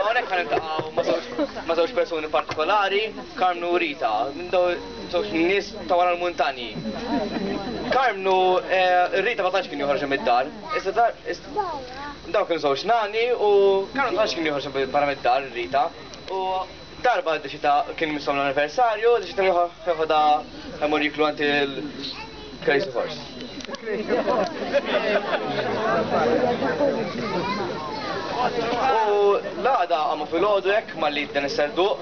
Għonek għan intaqaw ma' żewġ persuni partikolari, Carmenu u Rita, minn żewġ nies ta' wara l-muntanji. Carmenu, Rita ma tantx kien joħorġ mid-dar, daw kienu żewġ nani u Carmenu tantx kien joħorġ barra mid-dar, Rita. U darba deċida kien misom l-anniversarju, deċida jieħodha jmur jiklu għand il-Crazy Horse. U l-għada għamu fil-ħodu jekk ma-li d-den is-serduq.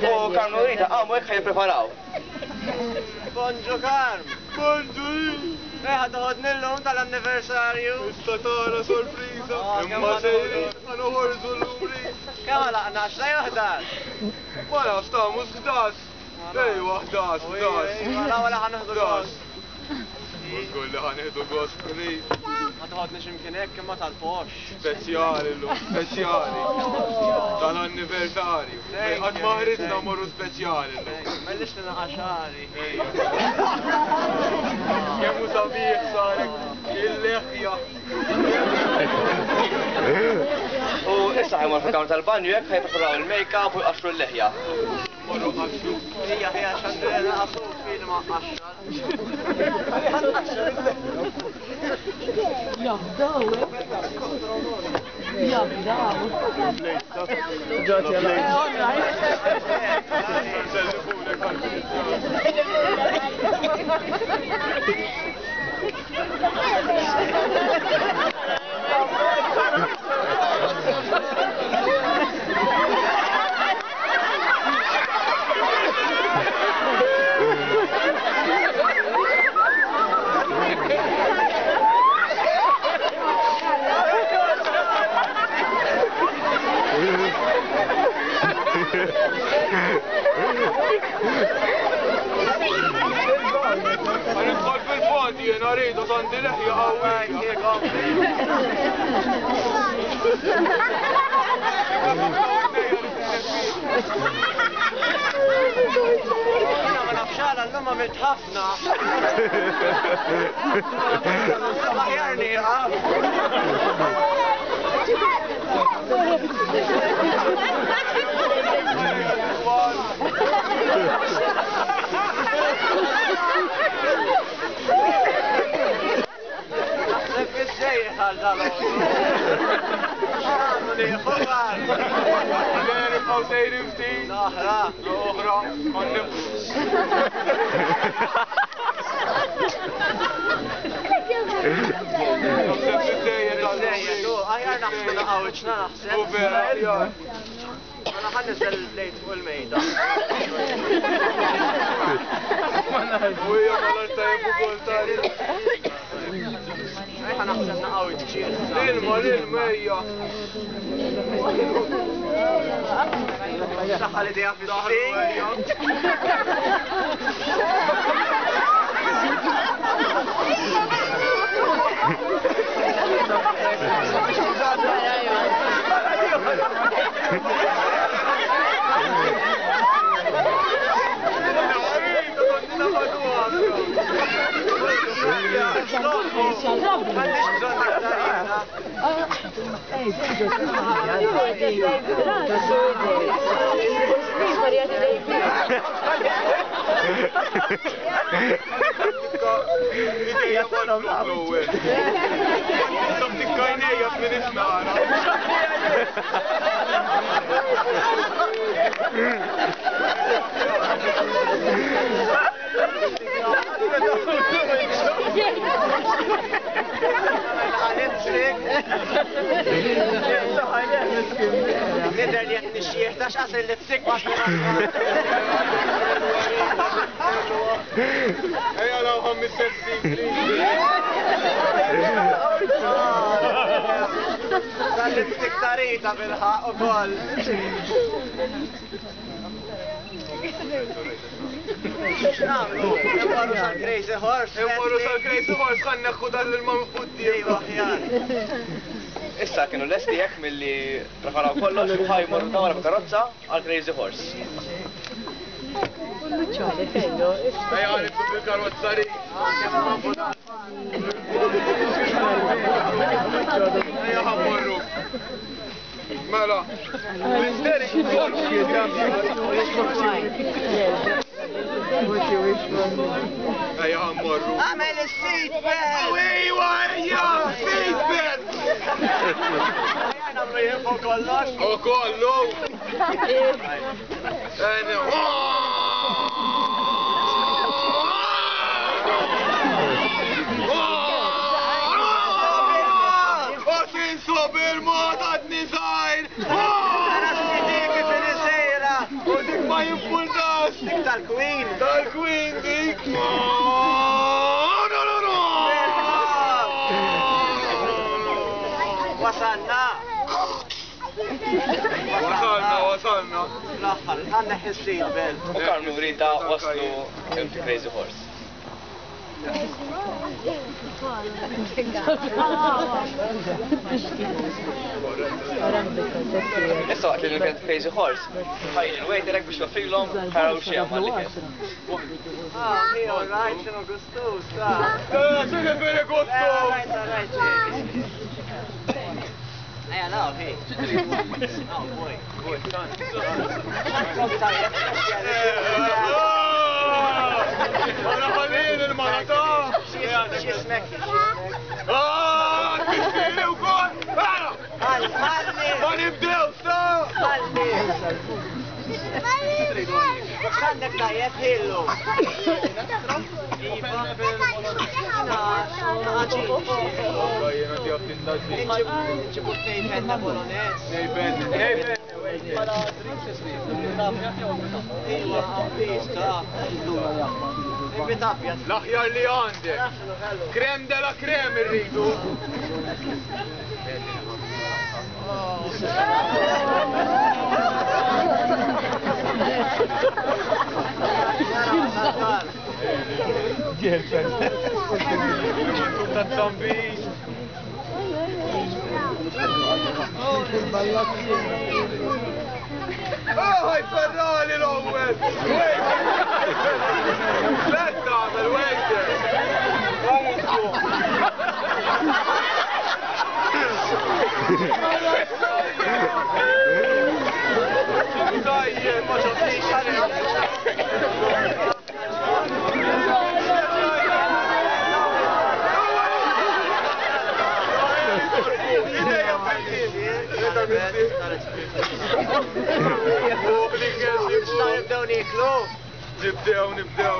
U Carmenu u Rita għamu jekk ħajpreparaw. Bonġu Carm! Bonġu! Eħad uħodni l-lum tal-anniversarju. Ista tara sorpriza. Imma sejri, għanu ħorżu l-umri. Kemm għalaqna, x'la joħdas? Wara stamu 11. Ejwa 11. Wala ħanħdu għos. Użgur li ħanħdu għos kuni. Ma tħodni ximkien hekk imma tal-pox. Speċjali l-lum, speċjali. Tal-anniversarju. Għad maħritna morru speċjali l-lum. Mellix t-naħaxari. Kemmu sabiħ sarek il-leħja. U issa ħajmur fil-kamra tal-banju jekk ħajpreparaw il-make-up u jqaxru l-leħja. Morru qaxru. Hija xandrena qaxru fil-ma qaxra. Jabdaw, jabdaw. Ġat Għanidħol fil-fond jena rridu sandi leħja għawija. Ma nafxala l-lum għamilt ħafna. Sabaħjarni għaf. Aħjar naħsbu naqawċna naħseb. U vera, aħjar. Għana ħannizel lejt fuq il-mejda. U hija mal-artajb u koltari. Ħana naħseb naqawċ ċir. L-ilma, l-ilmejja. Saħħa l-idea fil-daħri. Nidher li qed nixjieħ tax qasir li tsikbax ejja law ħammi sessi. Tal-lipstick tarita bil-ħaq ukoll. X'namlu? Imorru sal-Crazy Horse. Imorru sal-Crazy Horse ħan neħħu dan il-mam qudiem. Issa kienu lesti jekk milli preparaw kollox u ħajmorru dawra b'karozza għal Crazy Horse. Ejja għalibtu bil-karozza ri. Ejja ħammorru. Mela. Ejja ħammorru. Għamel il-seatbelt! Ejwa, ejja, seatbelt! Għamlu jibbu kollox? U kollu! bil-mod għadni zaħir! Dik fil-sejra! U dik ma jimpultax! Dik tal-Queen! Tal-Queen dik! No! Wasanna! Wasanna! L-axħar, għanneħ il-seatbelt. U Carmine u Rita waslu Crazy Horse. Issa waqt li kien Crazy Horse, ħajli l-wejterek biex joffrilhom ħaraw xi għamal li kien. He all right, xinu gustus, ċene veri gustus! Ejja, no, he. Oh, boy. Għana ħallin il-marata! Xismek? Kistini u kol! Ħalli! Ma nibdew, sta! Ħalli! Xandek dajet hillu? Nġibu t-nej penna bolognese. L-aħjar li għandek. Krem della krem irridu. هاي فراني الأول لا تعمل ويتر طيب ما شفتيش Nibdew.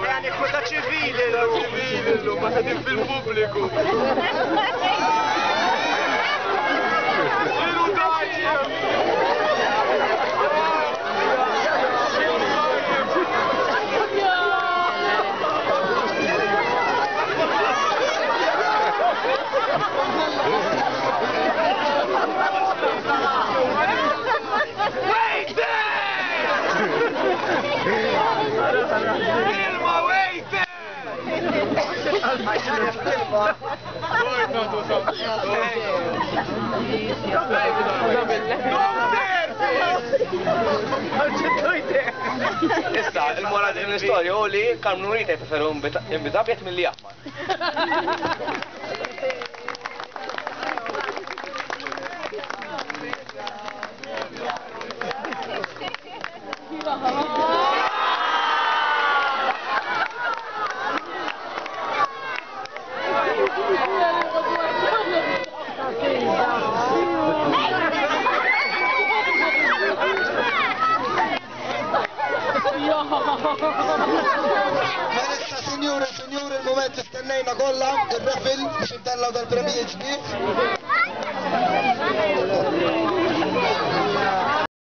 Yani kuta ċivili l-lum, ma tadim fil-publiku. Xilu daċi! Ilma wejte! Issa, il-mora din l-istorja u li Carmine u Rita jpreferu imbitabjet mill-li aħmar. Issa, signore, il-moment istennejna kollha, ir-refil biex intellaw dal-premji ġdid.